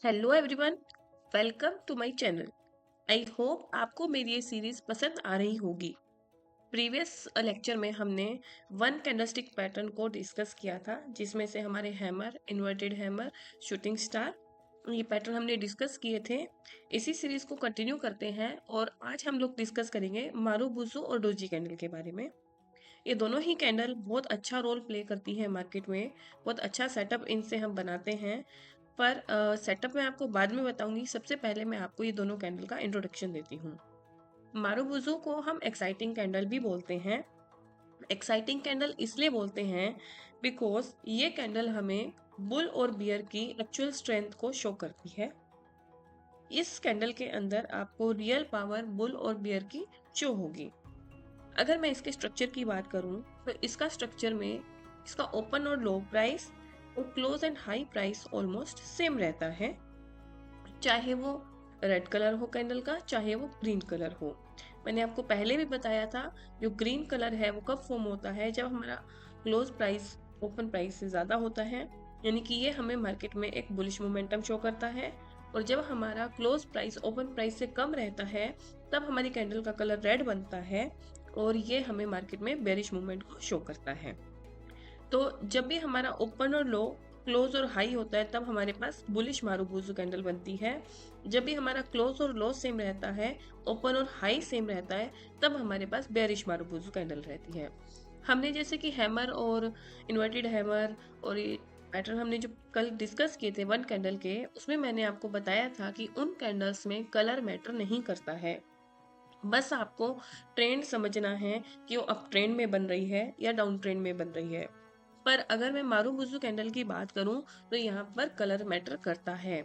Hello everyone, welcome to my channel. I hope आपको मेरी ये सीरीज पसंद आ रही होगी। प्रीवियस लेक्चर में हमने वन कैंडलस्टिक पैटर्न को डिस्कस किया था, जिसमें से हमारे hammer, inverted hammer, shooting star, ये पैटर्न हमने डिस्कस किए थे। इसी सीरीज को कंटिन्यू करते हैं और आज हम लोग डिस्कस करेंगे मारुबुजू और डोजी कैंडल के बारे में। ये दोनों ही कैंडल बहुत अच्छा रोल प्ले करती है मार्केट में। बहुत अच्छा सेटअप इनसे हम बनाते हैं, पर सेटअप मैं आपको बाद में बताऊंगी। सबसे पहले मैं आपको ये दोनों कैंडल का इंट्रोडक्शन देती हूँ। मारुबुजू को हम एक्साइटिंग कैंडल भी बोलते हैं। एक्साइटिंग कैंडल इसलिए बोलते हैं बिकॉज ये कैंडल हमें बुल और बियर की एक्चुअल स्ट्रेंथ को शो करती है। इस कैंडल के अंदर आपको रियल पावर बुल और बियर की शो होगी। अगर मैं इसके स्ट्रक्चर की बात करूं तो इसका स्ट्रक्चर में इसका ओपन और लो प्राइस और close and high price almost same रहता है, चाहे वो रेड कलर हो कैंडल का, चाहे वो ग्रीन कलर हो। मैंने आपको पहले भी बताया था, जो ग्रीन कलर है वो कब फॉर्म होता है, जब हमारा क्लोज प्राइस ओपन प्राइस से ज़्यादा होता है, यानी कि ये हमें मार्केट में एक बुलिश मोमेंटम शो करता है। और जब हमारा क्लोज प्राइस ओपन प्राइस से कम रहता है, तब हमारी कैंडल का कलर रेड बनता है और ये हमें मार्केट में बेरिश मूवमेंट को शो करता है। तो जब भी हमारा ओपन और लो, क्लोज और हाई होता है, तब हमारे पास बुलिश मारुबुजू कैंडल बनती है। जब भी हमारा क्लोज और लो सेम रहता है, ओपन और हाई सेम रहता है, तब हमारे पास बेरिश मारुबुजू कैंडल रहती है। हमने जैसे कि हैमर और इन्वर्टेड हैमर और ये पैटर्न हमने जो कल डिस्कस किए थे वन कैंडल के, उसमें मैंने आपको बताया था कि उन कैंडल्स में कलर मैटर नहीं करता है। बस आपको ट्रेंड समझना है कि वो अप ट्रेंड में बन रही है या डाउन ट्रेंड में बन रही है। पर अगर मैं मारुबुजू कैंडल की बात करूं तो यहाँ पर कलर मैटर करता है।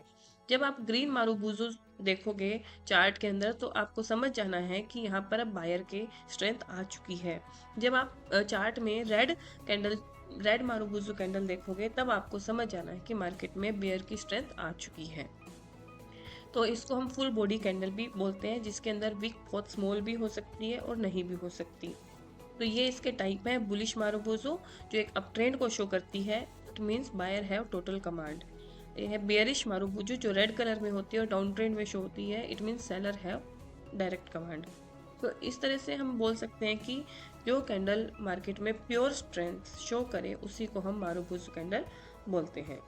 जब आप ग्रीन मारुबुजू देखोगे चार्ट के अंदर, तो आपको समझ जाना है कि यहाँ पर अब बायर के स्ट्रेंथ आ चुकी है। जब आप चार्ट में रेड मारुबुजू कैंडल देखोगे, तब आपको समझ जाना है कि मार्केट में बेयर की स्ट्रेंथ आ चुकी है। तो इसको हम फुल बॉडी कैंडल भी बोलते हैं, जिसके अंदर विक बहुत स्मॉल भी हो सकती है और नहीं भी हो सकती। तो ये इसके टाइप है बुलिश मारुबुजू, जो एक अप ट्रेंड को शो करती है। It means buyer have total command. ये है बेयरिश मारुबुजू, जो रेड कलर में होती है और डाउन ट्रेंड में शो होती है। It means seller have direct command. तो इस तरह से हम बोल सकते हैं कि जो कैंडल मार्केट में प्योर स्ट्रेंथ शो करे, उसी को हम मारुबुजू कैंडल बोलते हैं।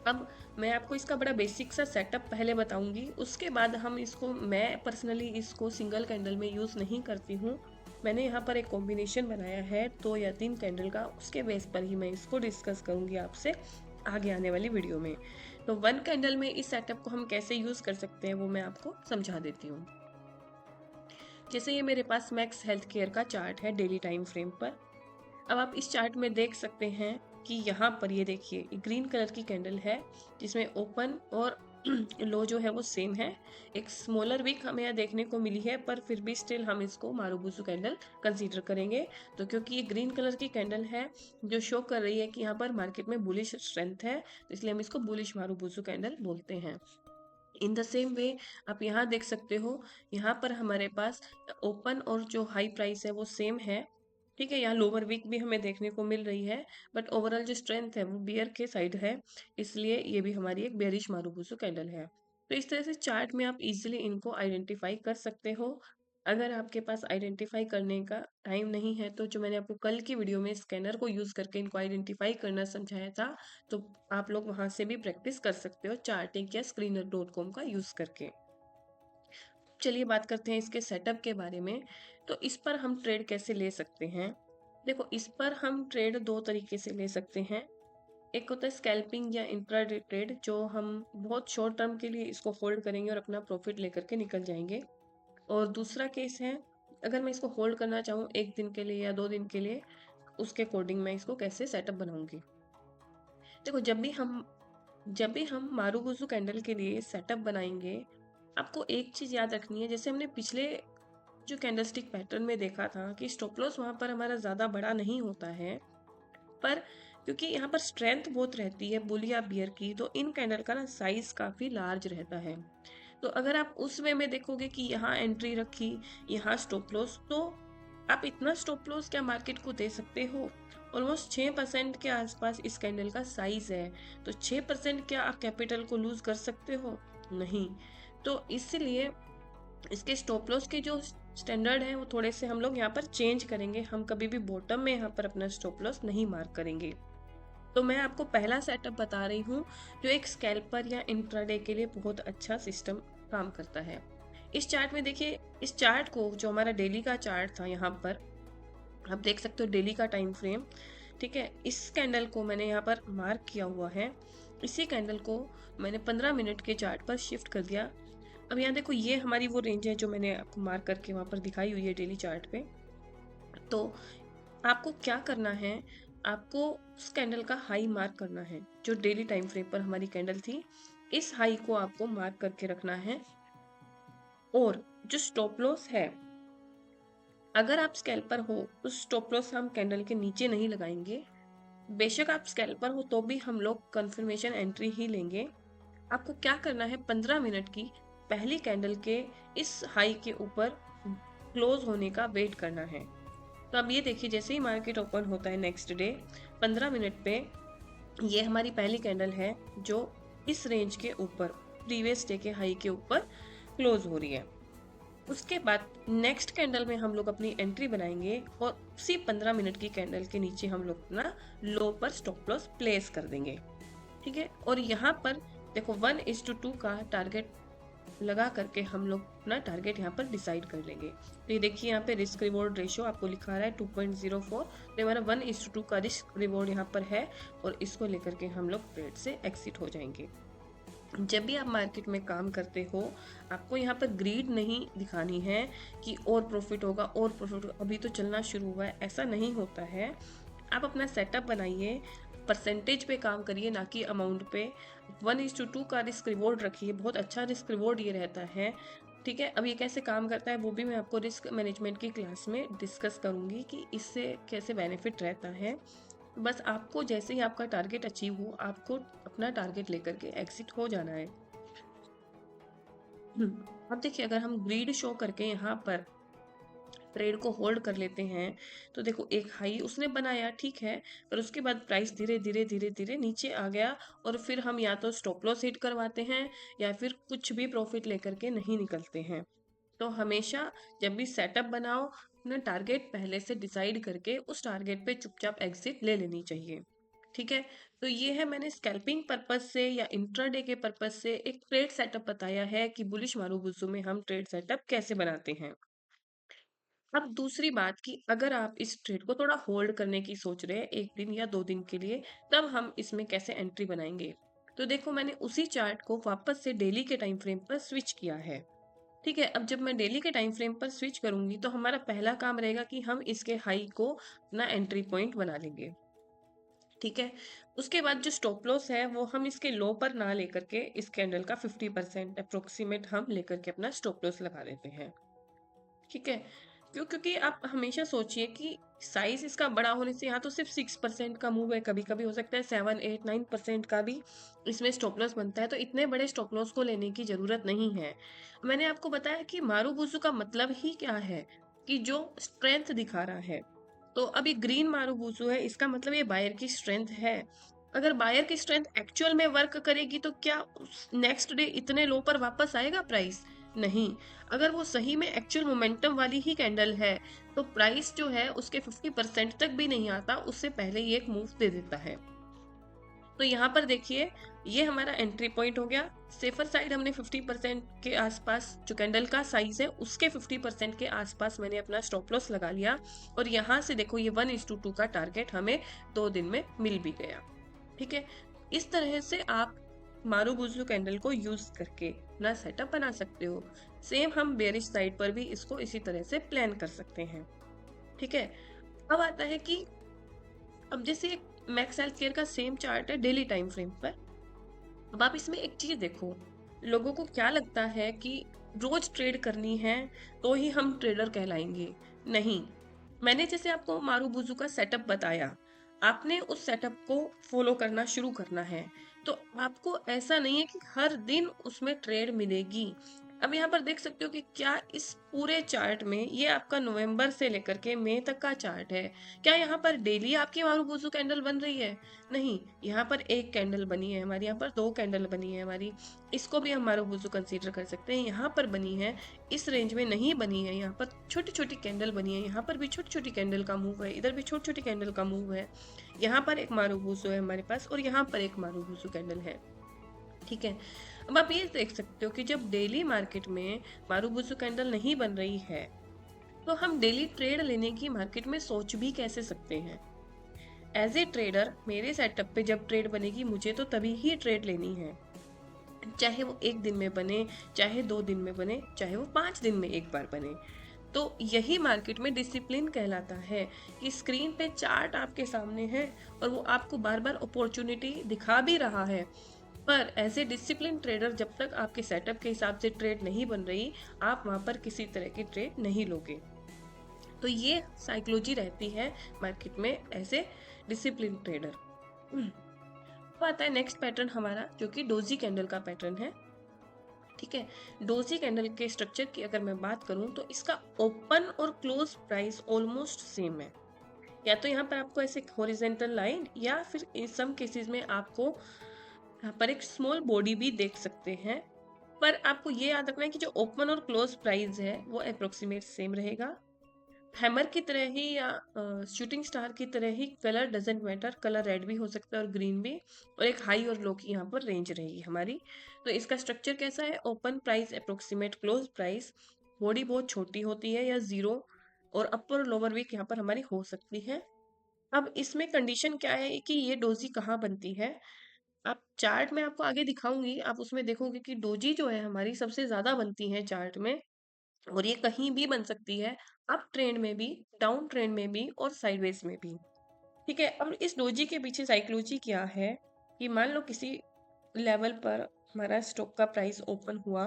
अब मैं आपको इसका बड़ा बेसिक सा सेटअप पहले बताऊंगी, उसके बाद हम इसको, मैं पर्सनली इसको सिंगल कैंडल में यूज़ नहीं करती हूँ। मैंने यहाँ पर एक कॉम्बिनेशन बनाया है 2 या 3 कैंडल का, उसके बेस पर ही मैं इसको डिस्कस करूँगी आपसे आगे आने वाली वीडियो में। तो वन कैंडल में इस सेटअप को हम कैसे यूज़ कर सकते हैं वो मैं आपको समझा देती हूँ। जैसे ये मेरे पास मैक्स हेल्थ केयर का चार्ट है डेली टाइम फ्रेम पर। अब आप इस चार्ट में देख सकते हैं कि यहाँ पर ये देखिए ग्रीन कलर की कैंडल है, जिसमें ओपन और लो जो है वो सेम है। एक स्मॉलर विक हमें यहाँ देखने को मिली है, पर फिर भी स्टिल हम इसको मारुबुजू कैंडल कंसीडर करेंगे। तो क्योंकि ये ग्रीन कलर की कैंडल है, जो शो कर रही है कि यहाँ पर मार्केट में बुलिश स्ट्रेंथ है, तो इसलिए हम इसको बुलिश मारुबुजू कैंडल बोलते हैं। इन द सेम वे आप यहाँ देख सकते हो, यहाँ पर हमारे पास ओपन और जो हाई प्राइस है वो सेम है। ठीक है, यहाँ लोअर वीक भी हमें देखने को मिल रही है, बट ओवरऑल जो स्ट्रेंथ है वो बियर के साइड है, इसलिए ये भी हमारी एक बेरिश मारुबुजू कैंडल है। तो इस तरह से चार्ट में आप इजीली इनको आइडेंटिफाई कर सकते हो। अगर आपके पास आइडेंटिफाई करने का टाइम नहीं है, तो जो मैंने आपको कल की वीडियो में स्कैनर को यूज़ करके इनको आइडेंटिफाई करना समझाया था, तो आप लोग वहाँ से भी प्रैक्टिस कर सकते हो चार्टिंग या screener.com का यूज़ करके। चलिए बात करते हैं इसके सेटअप के बारे में। तो इस पर हम ट्रेड कैसे ले सकते हैं? देखो, इस पर हम ट्रेड 2 तरीके से ले सकते हैं। एक होता है स्कैल्पिंग या इंट्राडे ट्रेड, जो हम बहुत शॉर्ट टर्म के लिए इसको होल्ड करेंगे और अपना प्रॉफिट लेकर के निकल जाएंगे। और दूसरा केस है, अगर मैं इसको होल्ड करना चाहूँ 1 दिन के लिए या 2 दिन के लिए, उसके अकॉर्डिंग मैं इसको कैसे सेटअप बनाऊंगी। देखो, जब भी हम मारुबुजू कैंडल के लिए सेटअप बनाएंगे, आपको एक चीज याद रखनी है। जैसे हमने पिछले जो कैंडलस्टिक पैटर्न में देखा था कि स्टॉप लॉस वहां पर हमारा ज्यादा बड़ा नहीं होता है, पर क्योंकि यहाँ पर स्ट्रेंथ बहुत रहती है बुल या बियर की, तो इन कैंडल का ना साइज काफी लार्ज रहता है। तो अगर आप उस वे में देखोगे कि यहाँ एंट्री रखी, यहाँ स्टॉप लॉस, तो आप इतना स्टॉप लॉस क्या मार्केट को दे सकते हो? ऑलमोस्ट 6% के आसपास इस कैंडल का साइज है। तो 6% क्या आप कैपिटल को लूज कर सकते हो? नहीं। तो इसलिए इसके स्टॉप लॉस के जो स्टैंडर्ड है वो थोड़े से हम लोग यहाँ पर चेंज करेंगे। हम कभी भी बॉटम में यहाँ पर अपना स्टॉप लॉस नहीं मार्क करेंगे। तो मैं आपको पहला सेटअप बता रही हूँ जो एक स्कैल्पर या इंट्राडे के लिए बहुत अच्छा सिस्टम काम करता है। इस चार्ट में देखिए, इस चार्ट को जो हमारा डेली का चार्ट था, यहाँ पर आप देख सकते हो डेली का टाइम फ्रेम। ठीक है, इस कैंडल को मैंने यहाँ पर मार्क किया हुआ है। इसी कैंडल को मैंने 15 मिनट के चार्ट पर शिफ्ट कर दिया। अब यहाँ देखो, ये हमारी वो रेंज है जो मैंने आपको मार्क करके वहाँ पर दिखाई हुई है डेली चार्ट पे। तो आपको क्या करना है, आपको उस कैंडल का हाई मार्क करना है जो डेली टाइम फ्रेम पर हमारी कैंडल थी। इस हाई को आपको मार्क करके रखना है। और जो स्टॉप लॉस है, अगर आप स्कैल्पर हो तो स्टॉप लॉस हम कैंडल के नीचे नहीं लगाएंगे। बेशक आप स्कैल्पर हो तो भी हम लोग कंफर्मेशन एंट्री ही लेंगे। आपको क्या करना है, 15 मिनट की पहली कैंडल के इस हाई के ऊपर क्लोज होने का वेट करना है। तो अब ये देखिए, जैसे ही मार्केट ओपन होता है नेक्स्ट डे 15 मिनट पे, ये हमारी पहली कैंडल है जो इस रेंज के ऊपर, प्रीवियस डे के हाई के ऊपर क्लोज हो रही है। उसके बाद नेक्स्ट कैंडल में हम लोग अपनी एंट्री बनाएंगे और उसी 15 मिनट की कैंडल के नीचे हम लोग अपना लो पर स्टॉप लॉस प्लेस कर देंगे। ठीक है, और यहाँ पर देखो 1:2 का टारगेट लगा करके हम लोग अपना टारगेट यहाँ पर डिसाइड कर लेंगे। तो ये देखिए, यहाँ पे रिस्क रिवॉर्ड रेशियो आपको लिखा रहा है 2.04। तो हमारा 1:2 का रिस्क रिवॉर्ड यहाँ पर है और इसको लेकर के हम लोग ट्रेड से एग्जिट हो जाएंगे। जब भी आप मार्केट में काम करते हो, आपको यहाँ पर ग्रीड नहीं दिखानी है कि और प्रॉफिट होगा और प्रॉफिट होगा, अभी तो चलना शुरू हुआ है, ऐसा नहीं होता है। आप अपना सेटअप बनाइए, परसेंटेज पे काम करिए, ना कि अमाउंट पे। 1:2 का रिस्क रिवॉर्ड रखिए, बहुत अच्छा रिस्क रिवॉर्ड ये रहता है। ठीक है, अब ये कैसे काम करता है वो भी मैं आपको रिस्क मैनेजमेंट की क्लास में डिस्कस करूंगी कि इससे कैसे बेनिफिट रहता है। बस आपको जैसे ही आपका टारगेट अचीव हो, आपको अपना टारगेट लेकर के एग्जिट हो जाना है। अब देखिए, अगर हम ग्रीड शो करके यहाँ पर ट्रेड को होल्ड कर लेते हैं, तो देखो एक हाई उसने बनाया, ठीक है, पर उसके बाद प्राइस धीरे धीरे धीरे धीरे नीचे आ गया और फिर हम या तो स्टॉप लॉस हिट करवाते हैं या फिर कुछ भी प्रॉफिट लेकर के नहीं निकलते हैं। तो हमेशा जब भी सेटअप बनाओ, अपना टारगेट पहले से डिसाइड करके उस टारगेट पे चुपचाप एग्जिट ले लेनी चाहिए। ठीक है, तो ये है, मैंने स्कैल्पिंग पर्पस से या इंट्राडे के पर्पस से एक ट्रेड सेटअप बताया है कि बुलिश मारूबुजू में हम ट्रेड सेटअप कैसे बनाते हैं। अब दूसरी बात कि अगर आप इस ट्रेड को थोड़ा होल्ड करने की सोच रहे हैं 1 दिन या 2 दिन के लिए, तब हम इसमें कैसे एंट्री बनाएंगे। तो देखो, मैंने उसी चार्ट को वापस से डेली के टाइम फ्रेम पर स्विच किया है। ठीक है, अब जब मैं डेली के टाइम फ्रेम पर स्विच करूंगी तो हमारा पहला काम रहेगा कि हम इसके हाई को अपना एंट्री पॉइंट बना लेंगे। ठीक है, उसके बाद जो स्टॉप लॉस है वो हम इसके लो पर ना लेकर के इस कैंडल का 50% अप्रोक्सीमेट हम लेकर के अपना स्टॉप लॉस लगा देते हैं। ठीक है, क्योंकि आप हमेशा सोचिए कि साइज इसका बड़ा होने से यहाँ तो सिर्फ 6% का मूव है, कभी कभी हो सकता है 7, 8, 9% का भी इसमें स्टॉप लॉस बनता है। तो इतने बड़े स्टॉप लॉस को लेने की जरूरत नहीं है। मैंने आपको बताया कि मारूबुजू का मतलब ही क्या है, कि जो स्ट्रेंथ दिखा रहा है। तो अभी ग्रीन मारूबुजू है, इसका मतलब ये बायर की स्ट्रेंथ है। अगर बायर की स्ट्रेंथ एक्चुअल में वर्क करेगी तो क्या नेक्स्ट डे इतने लो पर वापस आएगा प्राइस? नहीं। अगर वो सही में एक्चुअल मोमेंटम वाली ही कैंडल है तो प्राइस जो है उसके 50% तक भी नहीं आता, उससे पहले ही एक मूव दे देता है। तो यहाँ पर देखिए, ये हमारा एंट्री पॉइंट हो गया। सेफर साइड हमने 50% के आसपास, जो कैंडल का साइज है उसके 50% के आसपास मैंने अपना स्टॉप लॉस लगा लिया। और यहाँ से देखो, ये 1:2 का टारगेट हमें 2 दिन में मिल भी गया। ठीक है, इस तरह से आप मारूबुजू कैंडल को यूज करके अपना सेटअप बना सकते हो। सेम हम बेरिश साइड पर भी इसको इसी तरह से प्लान कर सकते हैं। ठीक है, अब आता है कि अब जैसे मैक्स हेल्थ केयर का सेम चार्ट है डेली टाइम फ्रेम पर। अब आप इसमें एक चीज देखो, लोगों को क्या लगता है कि रोज ट्रेड करनी है तो ही हम ट्रेडर कहलाएंगे। नहीं, मैंने जैसे आपको मारूबुजू का सेटअप बताया, आपने उस सेटअप को फॉलो करना शुरू करना है। तो आपको ऐसा नहीं है कि हर दिन उसमें ट्रेड मिलेगी। अब यहाँ पर देख सकते हो कि क्या इस पूरे चार्ट में, ये आपका नवंबर से लेकर के मई तक का चार्ट है, क्या यहाँ पर डेली आपकी मारुबुजू कैंडल बन रही है? नहीं, यहाँ पर एक कैंडल बनी है हमारी, यहाँ पर दो कैंडल बनी है हमारी, इसको भी हम मारुबुजू कंसीडर कर सकते हैं। यहाँ पर बनी है, इस रेंज में नहीं बनी है, यहाँ पर छोटी छोटी कैंडल बनी है, यहाँ पर भी छोटी छोटी कैंडल का मूव है, इधर भी छोटी छोटी कैंडल का मूव है, यहाँ पर एक मारुबुजू है हमारे पास और यहाँ पर एक मारुबुजू कैंडल है। ठीक है, अब आप ये देख सकते हो कि जब डेली मार्केट में मारुबुजू कैंडल नहीं बन रही है, तो हम डेली ट्रेड लेने की मार्केट में सोच भी कैसे सकते हैं? एज ए ट्रेडर मेरे सेटअप पे जब ट्रेड बनेगी, मुझे तो तभी ही ट्रेड लेनी है, चाहे वो एक दिन में बने, चाहे 2 दिन में बने, चाहे वो 5 दिन में एक बार बने। तो यही मार्केट में डिसिप्लिन कहलाता है कि स्क्रीन पे चार्ट आपके सामने है और वो आपको बार बार अपॉर्चुनिटी दिखा भी रहा है, पर एज ए डिसिप्लिन ट्रेडर जब तक आपके सेटअप के हिसाब से ट्रेड नहीं बन रही, आप वहां पर किसी तरह की ट्रेड नहीं लोगे। तो ये साइकोलॉजी रहती है मार्केट में एज ए डिसिप्लिन ट्रेडर। अब आता है नेक्स्ट पैटर्न हमारा, जो कि डोजी कैंडल का पैटर्न है। ठीक है, डोजी कैंडल के स्ट्रक्चर की अगर मैं बात करूं तो इसका ओपन और क्लोज प्राइस ऑलमोस्ट सेम है। या तो यहाँ पर आपको ऐसे हॉरिजेंटल लाइन, या फिर इन सम केसेस में आपको यहाँ पर एक स्मॉल बॉडी भी देख सकते हैं। पर आपको ये याद रखना है कि जो ओपन और क्लोज प्राइस है वो अप्रोक्सीमेट सेम रहेगा। हैमर की तरह ही या शूटिंग स्टार की तरह ही colour doesn't matter, colour red भी हो सकता है और ग्रीन भी, और एक हाई और लो की यहाँ पर रेंज रहेगी हमारी। तो इसका स्ट्रक्चर कैसा है? Open price approximate close price, body बहुत छोटी होती है या जीरो, और अपर और लोअर वीक यहाँ पर हमारी हो सकती है। अब इसमें कंडीशन क्या है कि ये डोजी कहाँ बनती है? आप चार्ट में आपको आगे दिखाऊंगी, आप उसमें देखोगे कि डोजी जो है हमारी सबसे ज्यादा बनती है चार्ट में, और ये कहीं भी बन सकती है, अप ट्रेंड में भी, डाउन ट्रेंड में भी और साइडवेज में भी। ठीक है, अब इस डोजी के पीछे साइकोलॉजी क्या है कि मान लो किसी लेवल पर हमारा स्टॉक का प्राइस ओपन हुआ,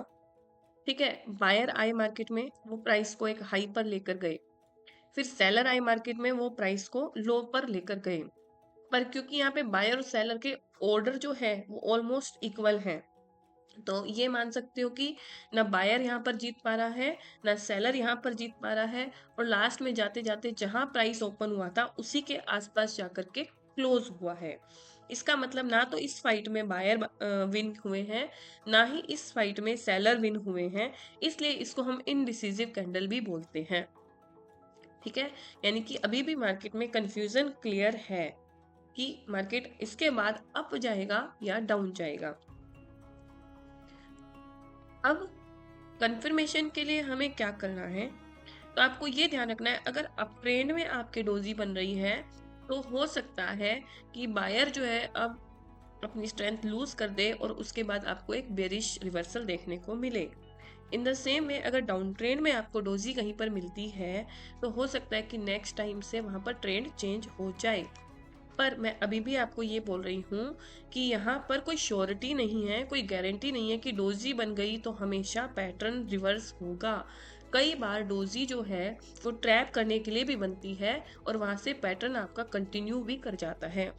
ठीक है, बायर आए मार्केट में, वो प्राइस को एक हाई पर लेकर गए, फिर सेलर आए मार्केट में, वो प्राइस को लो पर लेकर गए, पर क्योंकि यहाँ पे बायर और सेलर के ऑर्डर जो है वो ऑलमोस्ट इक्वल है, तो ये मान सकते हो कि ना बायर यहाँ पर जीत पा रहा है, ना सेलर यहाँ पर जीत पा रहा है, और लास्ट में जाते जाते जहां प्राइस ओपन हुआ था उसी के आसपास जाकर के क्लोज हुआ है। इसका मतलब ना तो इस फाइट में बायर विन हुए हैं, ना ही इस फाइट में सेलर विन हुए हैं, इसलिए इसको हम इनडिसिसिव कैंडल भी बोलते हैं। ठीक है, यानी कि अभी भी मार्केट में कंफ्यूजन क्लियर है कि मार्केट इसके बाद अप जाएगा या डाउन जाएगा। अब कंफर्मेशन के लिए हमें क्या करना है? तो आपको ये ध्यान रखना है, अगर अप ट्रेंड में आपके डोजी बन रही है तो हो सकता है कि बायर जो है अब अपनी स्ट्रेंथ लूज कर दे और उसके बाद आपको एक बेरिश रिवर्सल देखने को मिले। इन द सेम में अगर डाउन ट्रेंड में आपको डोजी कहीं पर मिलती है तो हो सकता है कि नेक्स्ट टाइम से वहां पर ट्रेंड चेंज हो जाए। पर मैं अभी भी आपको ये बोल रही हूँ कि यहाँ पर कोई श्योरिटी नहीं है, कोई गारंटी नहीं है कि डोजी बन गई तो हमेशा पैटर्न रिवर्स होगा। कई बार डोजी जो है वो ट्रैप करने के लिए भी बनती है और वहां से पैटर्न आपका कंटिन्यू भी कर जाता है।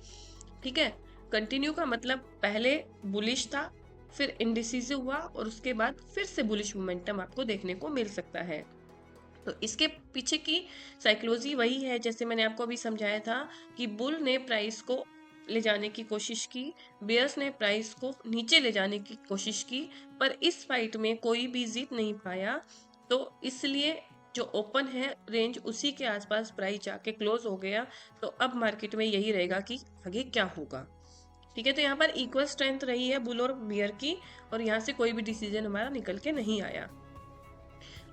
ठीक है, कंटिन्यू का मतलब पहले बुलिश था, फिर इंडिसिसिव हुआ और उसके बाद फिर से बुलिश मोमेंटम आपको देखने को मिल सकता है। तो इसके पीछे की साइकोलॉजी वही है जैसे मैंने आपको अभी समझाया था कि बुल ने प्राइस को ले जाने की कोशिश की, बेयर्स ने प्राइस को नीचे ले जाने की कोशिश की, पर इस फाइट में कोई भी जीत नहीं पाया। तो इसलिए जो ओपन है रेंज उसी के आसपास प्राइस जाके क्लोज हो गया। तो अब मार्केट में यही रहेगा कि आगे क्या होगा। ठीक है, तो यहाँ पर इक्वल स्ट्रेंथ रही है बुल और बियर की, और यहाँ से कोई भी डिसीजन हमारा निकल के नहीं आया।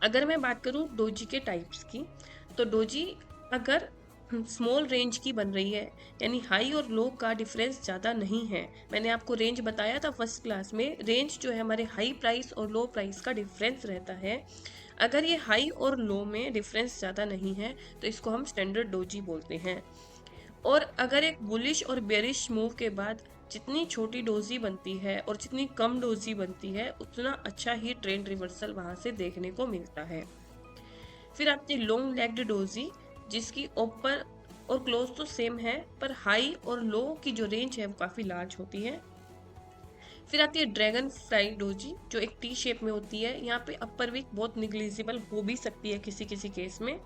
अगर मैं बात करूं डोजी के टाइप्स की, तो डोजी अगर स्मॉल रेंज की बन रही है, यानी हाई और लो का डिफरेंस ज़्यादा नहीं है, मैंने आपको रेंज बताया था फर्स्ट क्लास में, रेंज जो है हमारे हाई प्राइस और लो प्राइस का डिफरेंस रहता है। अगर ये हाई और लो में डिफरेंस ज़्यादा नहीं है तो इसको हम स्टैंडर्ड डोजी बोलते हैं। और अगर एक बुलिश और बेरिश मूव के बाद जितनी छोटी डोजी बनती है और जितनी कम डोजी बनती है, उतना अच्छा ही ट्रेंड रिवर्सल वहां से देखने को मिलता है। फिर आती है लॉन्ग लेग्ड डोजी, जिसकी ओपन और क्लोज तो सेम है, पर हाई और लो की जो रेंज है वो काफी लार्ज होती है। फिर आती है ड्रैगन फ्लाई डोजी, जो एक टी शेप में होती है। यहाँ पे अपर विक बहुत निग्लिजिबल हो भी सकती है किसी किसी केस में।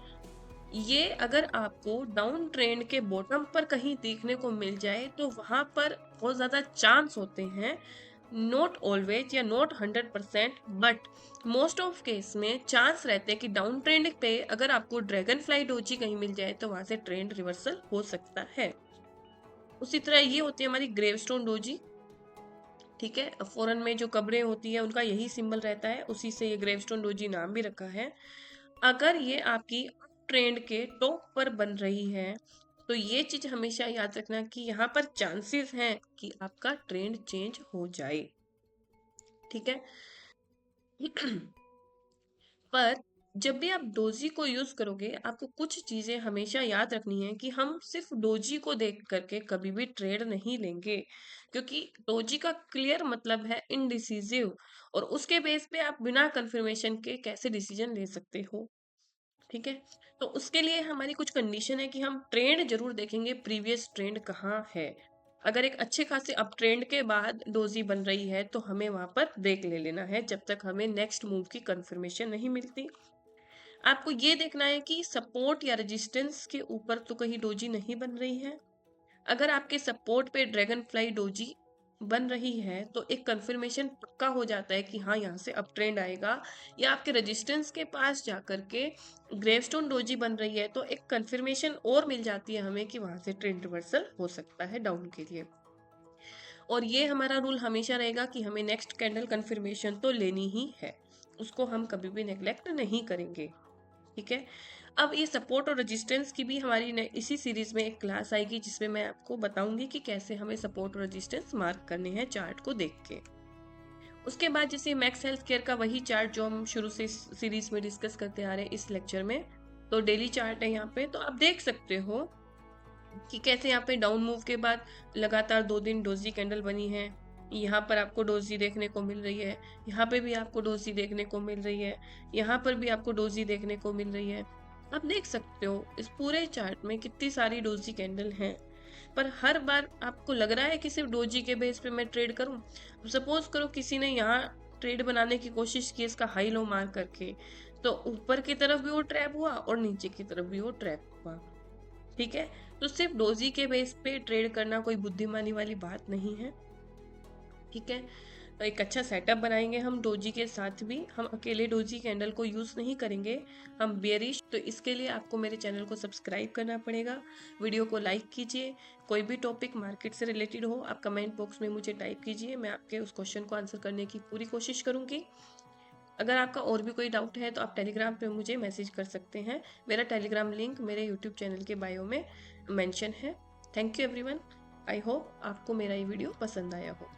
ये अगर आपको डाउन ट्रेंड के बॉटम पर कहीं देखने को मिल जाए तो वहां पर बहुत ज्यादा चांस होते हैं, नॉट ऑलवेज या not 100%, but most of case में चांस रहते हैं कि डाउन ट्रेंड पे अगर आपको ड्रैगन फ्लाई डोजी कहीं मिल जाए तो वहां से ट्रेंड रिवर्सल हो सकता है। उसी तरह ये होती है हमारी ग्रेवस्टोन डोजी। ठीक है, फॉरेन में जो कब्रें होती है उनका यही सिंबल रहता है, उसी से ये ग्रेवस्टोन डोजी नाम भी रखा है। अगर ये आपकी ट्रेंड के टॉप पर बन रही है तो ये चीज हमेशा याद रखना कि यहाँ पर चांसेस हैं कि आपका ट्रेंड चेंज हो जाए। ठीक है। पर जब भी आप डोजी को यूज करोगे आपको कुछ चीजें हमेशा याद रखनी है कि हम सिर्फ डोजी को देख करके कभी भी ट्रेड नहीं लेंगे, क्योंकि डोजी का क्लियर मतलब है इनडिसिसिव, और उसके बेस पे आप बिना कंफर्मेशन के कैसे डिसीजन ले सकते हो। ठीक है, तो उसके लिए हमारी कुछ कंडीशन है कि हम ट्रेंड जरूर देखेंगे, प्रीवियस ट्रेंड कहाँ है। अगर एक अच्छे खासे अप ट्रेंड के बाद डोजी बन रही है तो हमें वहां पर ब्रेक ले लेना है जब तक हमें नेक्स्ट मूव की कंफर्मेशन नहीं मिलती। आपको ये देखना है कि सपोर्ट या रेजिस्टेंस के ऊपर तो कहीं डोजी नहीं बन रही है। अगर आपके सपोर्ट पे ड्रैगन फ्लाई डोजी बन रही है तो एक कंफर्मेशन पक्का हो जाता है कि हाँ यहाँ से अप ट्रेंड आएगा। या आपके रेजिस्टेंस के पास जाकर के ग्रेवस्टोन डोजी बन रही है तो एक कंफर्मेशन और मिल जाती है हमें कि वहां से ट्रेंड रिवर्सल हो सकता है डाउन के लिए। और ये हमारा रूल हमेशा रहेगा कि हमें नेक्स्ट कैंडल कंफर्मेशन तो लेनी ही है, उसको हम कभी भी नेग्लेक्ट नहीं करेंगे। ठीक है, अब ये सपोर्ट और रेजिस्टेंस की भी हमारी इसी सीरीज में एक क्लास आएगी जिसमें मैं आपको बताऊंगी कि कैसे हमें सपोर्ट और रेजिस्टेंस मार्क करने हैं चार्ट को देख के। उसके बाद जैसे मैक्स हेल्थ केयर का वही चार्ट जो हम शुरू से इस सीरीज में डिस्कस करते आ रहे हैं इस लेक्चर में, तो डेली चार्ट है यहाँ पे, तो आप देख सकते हो कि कैसे यहाँ पे डाउन मूव के बाद लगातार 2 दिन डोजी कैंडल बनी है। यहाँ पर आपको डोजी देखने को मिल रही है, यहाँ पे भी आपको डोजी देखने को मिल रही है, यहाँ पर भी आपको डोजी देखने को मिल रही है। आप देख सकते हो इस पूरे चार्ट में कितनी सारी डोजी कैंडल हैं। पर हर बार आपको लग रहा है कि सिर्फ डोजी के बेस पे मैं ट्रेड करूं। सपोज करो किसी ने यहाँ ट्रेड बनाने की कोशिश की इसका हाई लो मार करके, तो ऊपर की तरफ भी वो ट्रैप हुआ और नीचे की तरफ भी वो ट्रैप हुआ। ठीक है, तो सिर्फ डोजी के बेस पे ट्रेड करना कोई बुद्धिमानी वाली बात नहीं है। ठीक है, तो एक अच्छा सेटअप बनाएंगे हम डोजी के साथ भी, हम अकेले डोजी कैंडल को यूज नहीं करेंगे, हम बेयरिश। तो इसके लिए आपको मेरे चैनल को सब्सक्राइब करना पड़ेगा, वीडियो को लाइक कीजिए। कोई भी टॉपिक मार्केट से रिलेटेड हो आप कमेंट बॉक्स में मुझे टाइप कीजिए, मैं आपके उस क्वेश्चन को आंसर करने की पूरी कोशिश करूंगी। अगर आपका और भी कोई डाउट है तो आप टेलीग्राम पे मुझे मैसेज कर सकते हैं, मेरा टेलीग्राम लिंक मेरे यूट्यूब चैनल के बायो में मेंशन है। Thank you everyone, I hope आपको मेरा ये वीडियो पसंद आया हो।